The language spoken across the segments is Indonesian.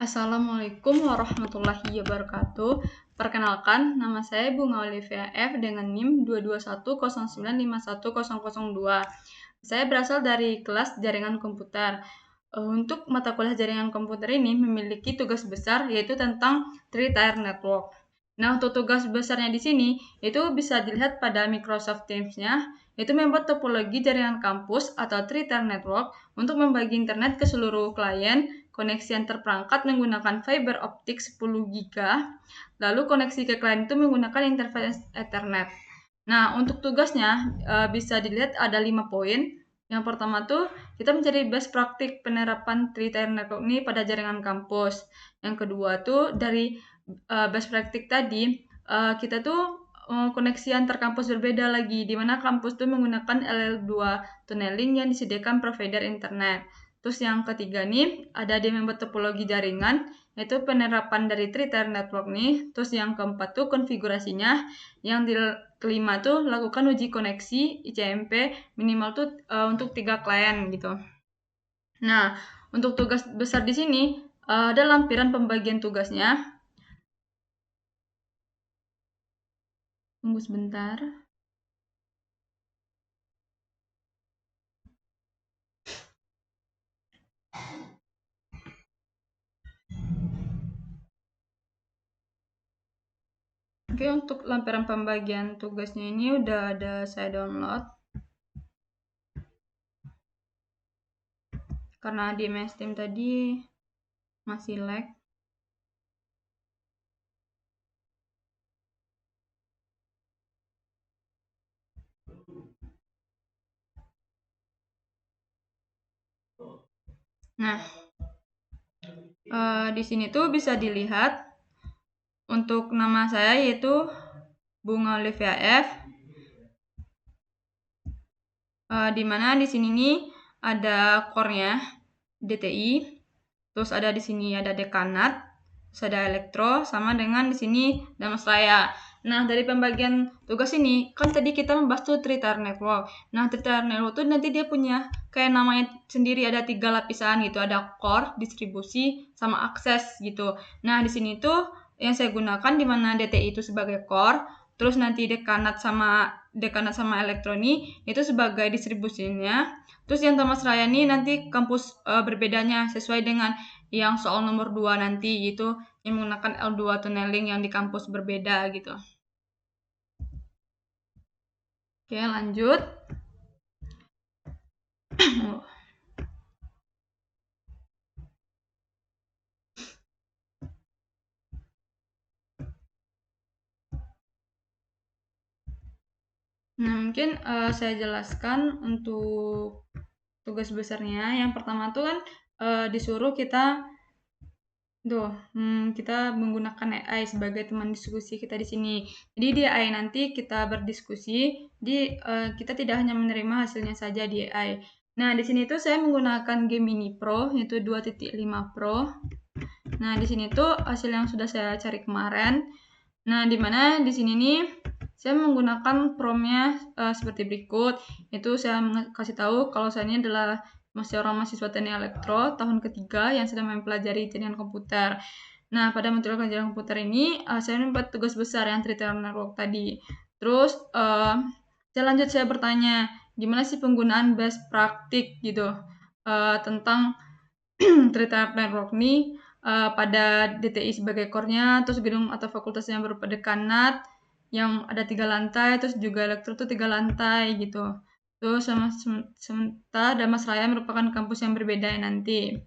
Assalamualaikum warahmatullahi wabarakatuh. Perkenalkan, nama saya Bunga Olivia F dengan NIM 22109510002. Saya berasal dari kelas jaringan komputer. Untuk mata kuliah jaringan komputer ini memiliki tugas besar yaitu tentang three-tier network. Nah, untuk tugas besarnya di sini itu bisa dilihat pada Microsoft Teams-nya, itu membuat topologi jaringan kampus atau three-tier network untuk membagi internet ke seluruh klien, koneksi antar perangkat menggunakan fiber optik 10 GB, lalu koneksi ke klien itu menggunakan interface Ethernet. Nah, untuk tugasnya bisa dilihat ada 5 poin. Yang pertama tuh kita mencari best praktik penerapan three-tier network ini pada jaringan kampus. Yang kedua tuh dari best praktik tadi kita tuh koneksi antar kampus berbeda lagi, di mana kampus tuh menggunakan LL2 tunneling yang disediakan provider internet. Terus yang ketiga nih ada dia membuat topologi jaringan, yaitu penerapan dari three-tier network nih. Terus yang keempat tuh konfigurasinya. Yang kelima tuh lakukan uji koneksi ICMP minimal tuh untuk 3 klien gitu. Nah, untuk tugas besar di sini ada lampiran pembagian tugasnya. Tunggu sebentar. Oke, untuk lampiran pembagian tugasnya ini udah ada saya download. Karena di MS Team tadi masih lag. Nah, di sini tuh bisa dilihat untuk nama saya yaitu Bunga Olivia F. Di mana di sini nih ada core-nya DTI, terus ada di sini ada dekanat, terus ada elektro, sama dengan di sini nama saya. Nah, dari pembagian tugas ini, kan tadi kita membahas tuh three-tier network. Nah, three-tier network tuh nanti dia punya kayak namanya sendiri, ada 3 lapisan gitu, ada core, distribusi, sama akses gitu. Nah, di sini tuh yang saya gunakan di mana DTI itu sebagai core, terus nanti dekanat sama elektroni itu sebagai distribusinya. Terus yang Thomas Raya ini nanti kampus berbedanya sesuai dengan yang soal nomor 2 nanti gitu, yang menggunakan L2 tunneling yang di kampus berbeda gitu. Oke, lanjut. Nah, mungkin saya jelaskan untuk tugas besarnya. Yang pertama tuh kan disuruh kita kita menggunakan AI sebagai teman diskusi kita di sini. Jadi di AI nanti kita berdiskusi, kita tidak hanya menerima hasilnya saja di AI. Nah, di sini tuh saya menggunakan Gemini Pro, yaitu 2.5 Pro. Nah, di sini tuh hasil yang sudah saya cari kemarin. Nah, di mana di sini nih saya menggunakan prompt-nya seperti berikut. Itu saya kasih tahu kalau saya ini adalah seorang mahasiswa teknik elektro tahun ketiga yang sedang mempelajari jaringan komputer. Nah, pada material jaringan komputer ini saya membuat tugas besar yang three-tier network tadi. Terus saya bertanya, gimana sih penggunaan best praktik gitu tentang three-tier network ini pada DTI sebagai core-nya, terus gedung atau fakultas yang berupa dekanat yang ada 3 lantai, terus juga elektro itu 3 lantai gitu. Terus sementara Damas Raya merupakan kampus yang berbeda nanti.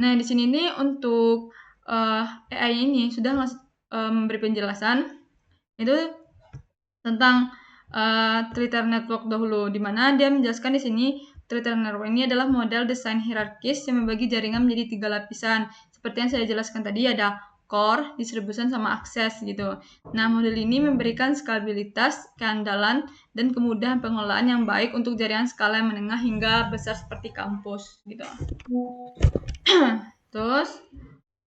Nah, di sini nih untuk AI ini sudah memberi penjelasan itu tentang three-tier network dahulu, di mana dia menjelaskan di sini three-tier network ini adalah model desain hierarkis yang membagi jaringan menjadi 3 lapisan. Seperti yang saya jelaskan tadi, ada core, distribution, sama akses gitu. Nah, model ini memberikan skala,bilitas, keandalan, dan kemudahan pengelolaan yang baik untuk jaringan skala yang menengah hingga besar seperti kampus gitu. Terus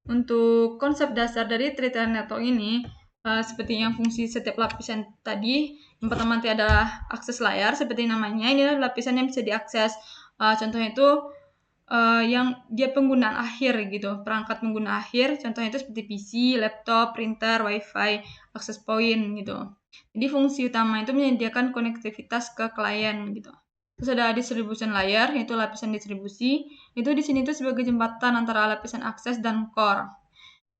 untuk konsep dasar dari three-tier network ini seperti yang fungsi setiap lapisan tadi, yang pertama nanti adalah akses layar seperti namanya, ini adalah lapisan yang bisa diakses. Contohnya itu yang dia penggunaan akhir gitu, perangkat pengguna akhir, contohnya itu seperti PC, laptop, printer, WiFi, access point gitu. Jadi fungsi utama itu menyediakan konektivitas ke klien gitu. Terus ada distribution layer, yaitu lapisan distribusi. Itu di sini tuh sebagai jembatan antara lapisan akses dan core.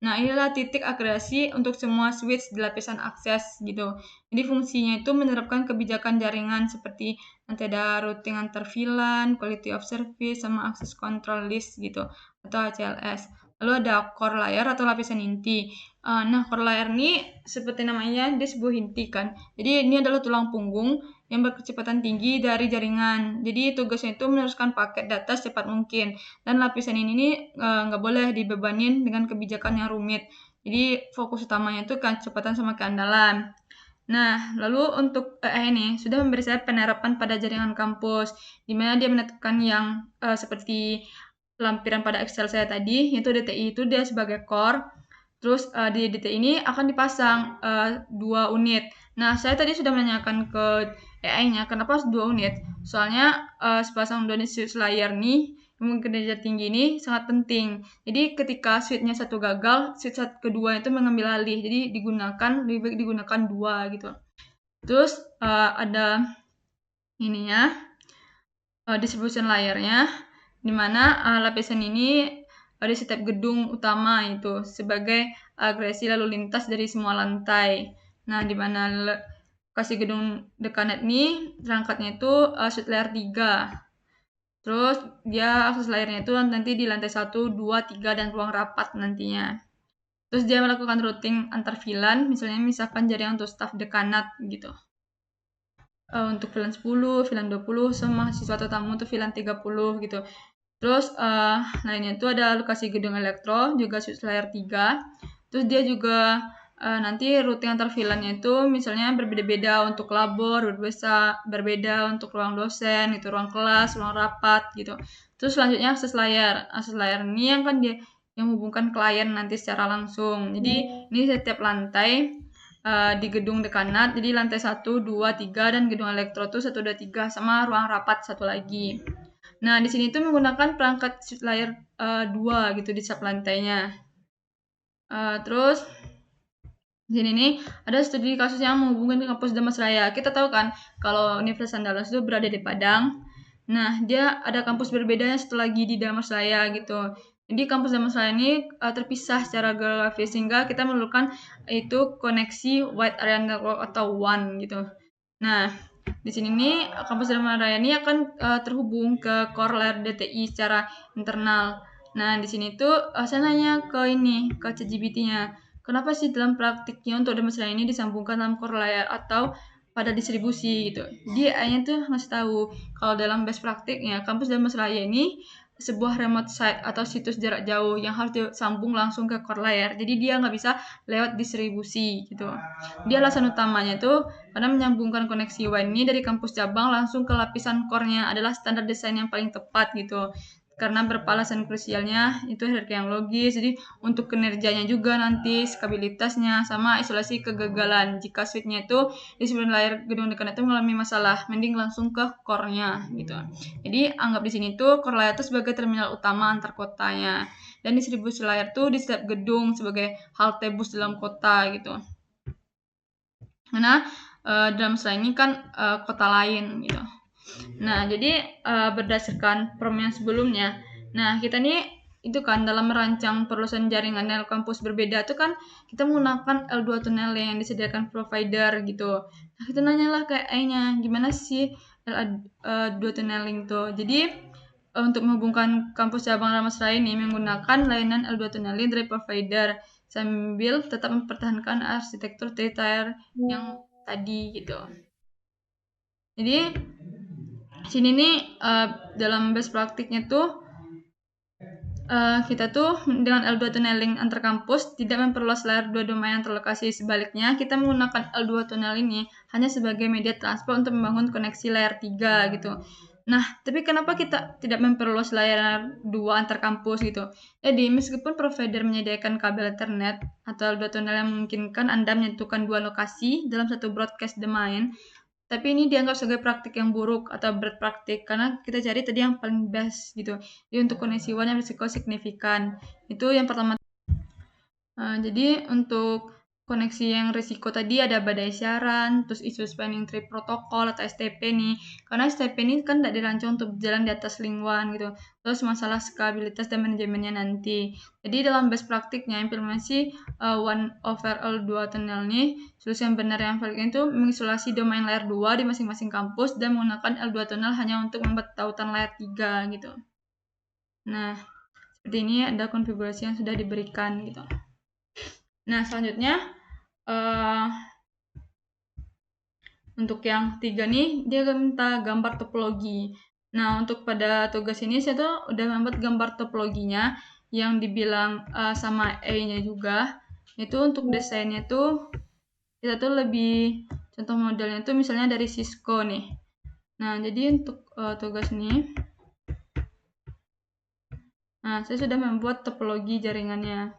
Nah, inilah titik agregasi untuk semua switch di lapisan akses gitu. Jadi fungsinya itu menerapkan kebijakan jaringan seperti nanti ada routing antar VLAN, quality of service, sama access control list gitu atau ACLS. Lalu ada core layer atau lapisan inti. Nah, core layer ini seperti namanya dia sebuah inti kan. Jadi ini adalah tulang punggung yang berkecepatan tinggi dari jaringan. Jadi tugasnya itu meneruskan paket data secepat mungkin. Dan lapisan ini nggak boleh dibebanin dengan kebijakan yang rumit. Jadi fokus utamanya itu kecepatan sama keandalan. Nah, lalu untuk ini sudah memberi saya penerapan pada jaringan kampus, di mana dia menetapkan yang seperti lampiran pada Excel saya tadi, yaitu DTI itu dia sebagai core. Terus di DTI ini akan dipasang 2 unit. Nah, saya tadi sudah menanyakan ke AI-nya, kenapa harus 2 unit? Soalnya sepasang 2 unit switch layer nih, yang kinerja tinggi ini sangat penting. Jadi ketika switch-nya satu gagal, switch kedua itu mengambil alih. Jadi lebih baik digunakan 2 gitu. Terus ada ininya, distribution layernya, di mana lapisan ini di setiap gedung utama itu sebagai agregasi lalu lintas dari semua lantai. Nah, di mana lokasi gedung Dekanet ini perangkatnya itu switch layer 3. Terus dia akses layernya itu nanti di lantai 1, 2, 3 dan ruang rapat nantinya. Terus dia melakukan routing antar VLAN, misalkan jaringan untuk staf dekanat gitu. Untuk VLAN 10, VLAN 20, sama mahasiswa atau tamu untuk VLAN 30 gitu. Terus lainnya itu ada lokasi gedung elektro, juga switch layer 3. Terus dia juga nanti routing antar VLAN-nya itu misalnya berbeda-beda untuk labor, berbeda untuk ruang dosen, itu ruang kelas, ruang rapat gitu. Terus selanjutnya akses layar. Akses layar ini yang kan dia yang menghubungkan klien nanti secara langsung. Jadi ini setiap lantai di gedung dekanat, jadi lantai 1, 2, 3 dan gedung elektro itu 1, 2, 3 sama ruang rapat satu lagi. Nah, di sini tuh menggunakan perangkat switch layer 2 gitu di setiap lantainya. Terus di sini nih ada studi kasus yang menghubungkan kampus Damasraya. Kita tahu kan kalau Universitas Andalas itu berada di Padang. Nah, dia ada kampus berbeda yang satu lagi di Damasraya gitu. Jadi kampus Damasraya ini terpisah secara geografis sehingga kita memerlukan itu koneksi wide area network atau WAN gitu. Nah, di sini nih kampus Damasraya ini akan terhubung ke core layer DTI secara internal. Nah, di sini tuh saya nanya ke ChatGPT-nya. Kenapa sih dalam praktiknya untuk Damasraya ini disambungkan dalam core layer atau pada distribusi gitu. Dia AI-nya tuh ngasih tahu kalau dalam best praktiknya kampus Damasraya ini sebuah remote site atau situs jarak jauh yang harus disambung langsung ke core layer. Jadi dia nggak bisa lewat distribusi gitu. Dia alasan utamanya tuh karena menyambungkan koneksi WAN ini dari kampus cabang langsung ke lapisan core-nya adalah standar desain yang paling tepat gitu. Karena beralasan krusialnya itu harga yang logis, jadi untuk kinerjanya juga nanti stabilitasnya sama isolasi kegagalan jika switch-nya itu di sebelum layar gedung dekat itu mengalami masalah, mending langsung ke core-nya gitu. Jadi anggap di sini tuh core layer itu sebagai terminal utama antar kotanya dan distribusi layar tuh di setiap gedung sebagai halte bus dalam kota gitu. Karena dalam slide ini kan kota lain gitu. Nah, jadi berdasarkan prom yang sebelumnya, nah kita nih itu kan dalam merancang perluasan jaringan dan kampus berbeda itu kan kita menggunakan L2 tunneling yang disediakan provider gitu. Nah, kita nanyalah ke AI-nya, gimana sih L2 tunneling tuh. Jadi untuk menghubungkan kampus cabang Ramasraya ini menggunakan layanan L2 tunneling dari provider sambil tetap mempertahankan arsitektur tier yang tadi gitu. Jadi sini nih dalam best praktiknya tuh kita tuh dengan L2 tunneling antar kampus tidak memperluas layar 2 domain antar lokasi. Sebaliknya, kita menggunakan L2 tunnel ini hanya sebagai media transfer untuk membangun koneksi layar 3 gitu. Nah, tapi kenapa kita tidak memperluas layar 2 antar kampus gitu? Jadi, meskipun provider menyediakan kabel Ethernet atau L2 tunnel yang memungkinkan Anda menyatukan 2 lokasi dalam satu broadcast domain, tapi ini dianggap sebagai praktik yang buruk atau bad praktik karena kita cari tadi yang paling best gitu. Jadi untuk koneksi WAN yang risiko signifikan itu yang pertama. Jadi untuk koneksi yang risiko tadi ada badai siaran, terus isu spanning tree protokol atau STP nih. Karena STP ini kan tidak dirancang untuk berjalan di atas link WAN gitu. Terus masalah skabilitas dan manajemennya nanti. Jadi dalam best praktiknya implementasi one over L2 tunnel nih, solusi yang benar yang valid itu mengisolasi domain layer 2 di masing-masing kampus dan menggunakan L2 tunnel hanya untuk membuat tautan layer 3 gitu. Nah, seperti ini ada konfigurasi yang sudah diberikan gitu. Nah, selanjutnya untuk yang ketiga nih, dia minta gambar topologi. Nah, untuk pada tugas ini saya tuh udah membuat gambar topologinya yang dibilang sama E-nya juga. Itu untuk desainnya tuh kita tuh lebih contoh modelnya tuh misalnya dari Cisco nih. Nah, jadi untuk tugas ini, nah saya sudah membuat topologi jaringannya.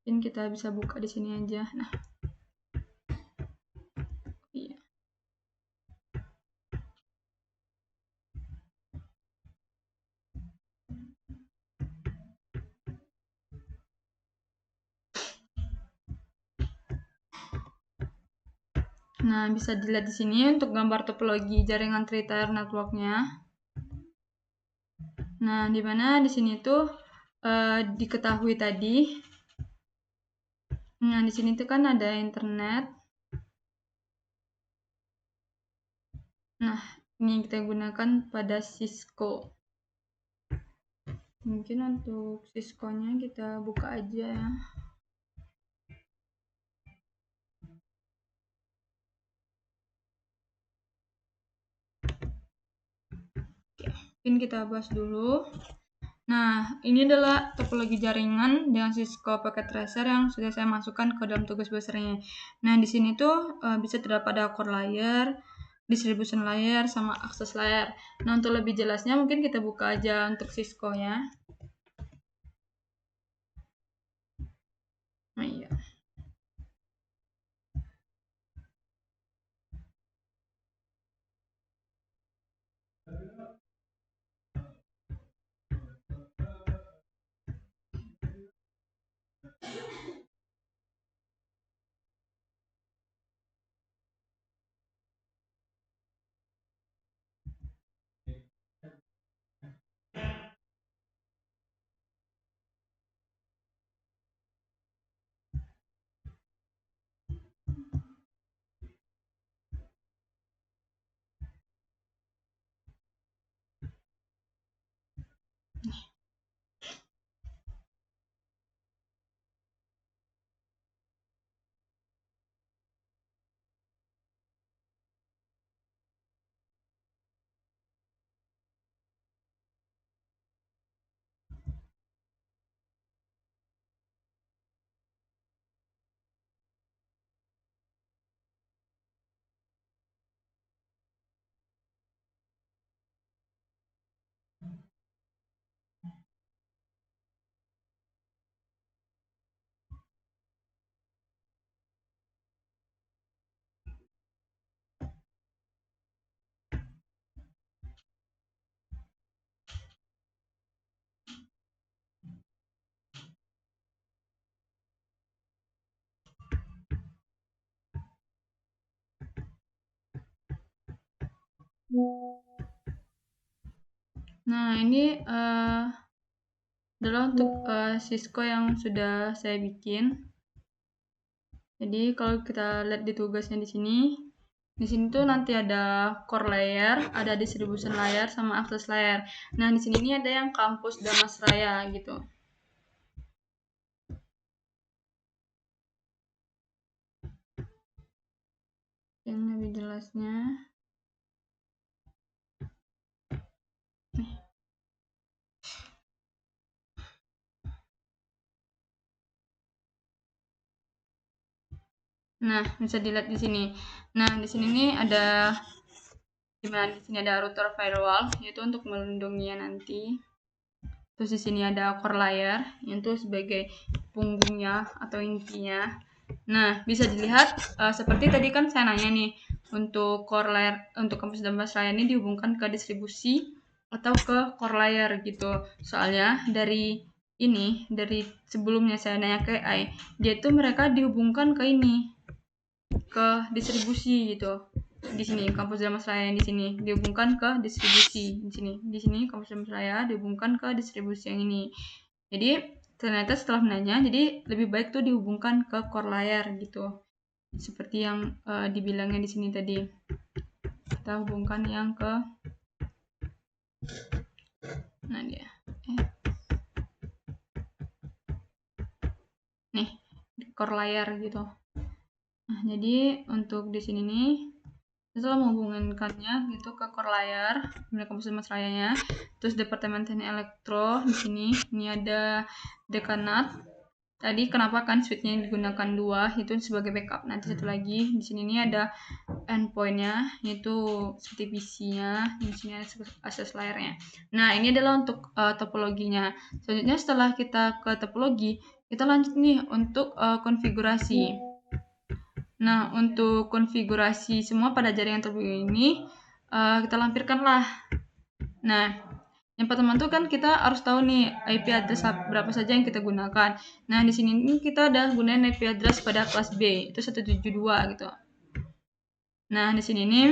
Mungkin kita bisa buka di sini aja. Nah, iya. Nah, bisa dilihat di sini untuk gambar topologi jaringan 3-tier network-nya. Nah, di mana di sini tuh diketahui tadi. Nah, di sini tuh kan ada internet. Nah, ini yang kita gunakan pada Cisco. Mungkin untuk Cisco-nya kita buka aja ya. Oke, mungkin kita bahas dulu. Nah, ini adalah topologi jaringan dengan Cisco Packet Tracer yang sudah saya masukkan ke dalam tugas besarnya. Nah, di sini tuh bisa terdapat ada core layer, distribution layer, sama access layer. Nah, untuk lebih jelasnya mungkin kita buka aja untuk Cisco-nya. Nah, iya. Nah, ini adalah untuk Cisco yang sudah saya bikin. Jadi kalau kita lihat di tugasnya di sini tuh nanti ada core layer, ada distribution layer, sama access layer. Nah, di sini ini ada yang kampus Damas Raya gitu. Yang lebih jelasnya. Nah, bisa dilihat di sini. Nah, di sini nih ada dimana di sini ada router firewall, yaitu untuk melindunginya nanti. Terus di sini ada core layer, yaitu sebagai punggungnya atau intinya. Nah, bisa dilihat seperti tadi kan saya nanya nih, untuk core layer untuk kampus Damastraya ini dihubungkan ke distribusi atau ke core layer gitu. Soalnya dari sebelumnya saya nanya ke AI, dia tuh mereka dihubungkan ke distribusi gitu. Di sini kampus Damastraya di sini dihubungkan ke distribusi. Di sini kampus Damastraya dihubungkan ke distribusi yang ini. Jadi ternyata setelah menanya, jadi lebih baik tuh dihubungkan ke core layer gitu. Seperti yang dibilangnya di sini tadi. Kita hubungkan yang ke nih core layer gitu. Nah, jadi untuk di sini nih setelah menghubungkannya gitu ke core layer kampus Damastraya-nya, terus Departemen Teknik Elektro di sini ini ada dekanat. Tadi kenapa kan switch-nya digunakan 2 itu sebagai backup. Nanti satu lagi di sini nih ada endpoint-nya yaitu seperti PC-nya, di sini ada akses layarnya. Nah, ini adalah untuk topologinya. Selanjutnya setelah kita ke topologi, kita lanjut nih untuk konfigurasi. Nah, untuk konfigurasi semua pada jaringan topologi ini kita lampirkanlah. Nah, yang pertama tuh kan kita harus tahu nih IP address berapa saja yang kita gunakan. Nah, di sini kita ada gunain IP address pada kelas B, itu 172 gitu. Nah, di sini nih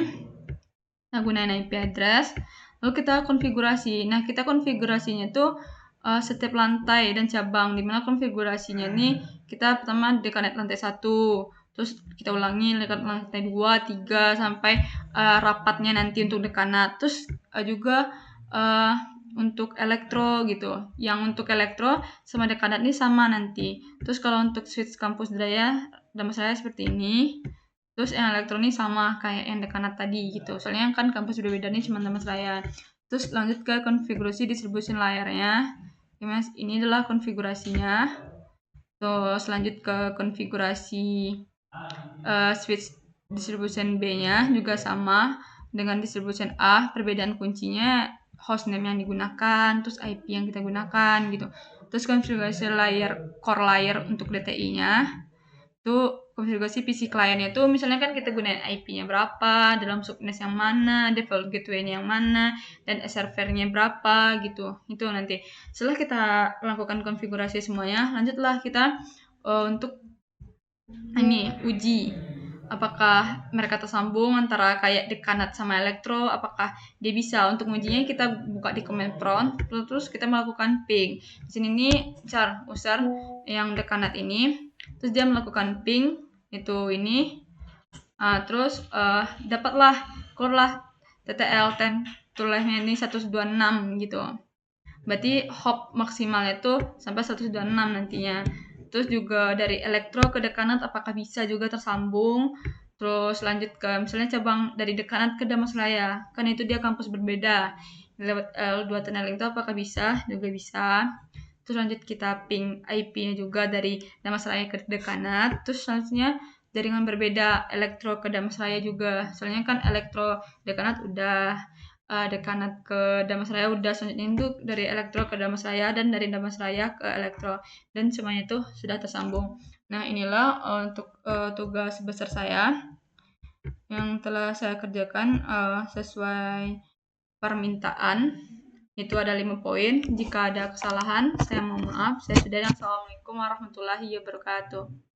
kita gunain IP address, lalu kita konfigurasi. Nah, kita konfigurasinya tuh setiap lantai dan cabang, dimana konfigurasinya nih kita pertama dekat lantai 1, terus kita ulangi dekat lantai 2, 3 sampai rapatnya nanti untuk dekanat. Terus juga untuk elektro gitu. Yang untuk elektro sama dekanat ini sama nanti. Terus kalau untuk switch kampus Damastraya seperti ini. Terus yang elektro ini sama kayak yang dekanat tadi gitu. Soalnya kan kampus berbeda nih cuma Damastraya. Terus lanjut ke konfigurasi distribusi layarnya. Ini adalah konfigurasinya. Terus lanjut ke konfigurasi switch distribution B-nya juga sama dengan distribution A. Perbedaan kuncinya hostname yang digunakan, terus IP yang kita gunakan gitu. Terus konfigurasi core layer untuk DTI-nya. Itu konfigurasi PC client-nya itu misalnya kan kita gunain IP-nya berapa, dalam subnet yang mana, default gateway-nya yang mana, dan servernya berapa gitu. Itu nanti. Setelah kita lakukan konfigurasi semuanya, lanjutlah kita untuk uji apakah mereka tersambung antara kayak dekanat sama elektro, apakah dia bisa. Untuk ujinya kita buka di command prompt, terus kita melakukan ping. Di sini nih user yang dekanat ini, terus dia melakukan ping itu ini, terus dapatlah core lah TTL10 tulehnya ini 126 gitu. Berarti hop maksimalnya itu sampai 126 nantinya. Terus juga dari elektro ke dekanat apakah bisa juga tersambung. Terus lanjut ke misalnya cabang dari dekanat ke Damastraya. Kan itu dia kampus berbeda. Lewat L2 tunneling itu apakah bisa? Juga bisa. Terus lanjut kita ping IP-nya juga dari Damastraya ke dekanat. Terus selanjutnya jaringan berbeda elektro ke Damastraya juga. Soalnya kan elektro dekanat udah, dekanat ke Damastraya udah, selanjutnya itu dari elektro ke Damastraya dan dari Damastraya ke elektro, dan semuanya itu sudah tersambung. Nah, inilah untuk tugas besar saya yang telah saya kerjakan sesuai permintaan. Itu ada 5 poin. Jika ada kesalahan, saya mohon maaf. Saya sudah. Assalamualaikum warahmatullahi wabarakatuh.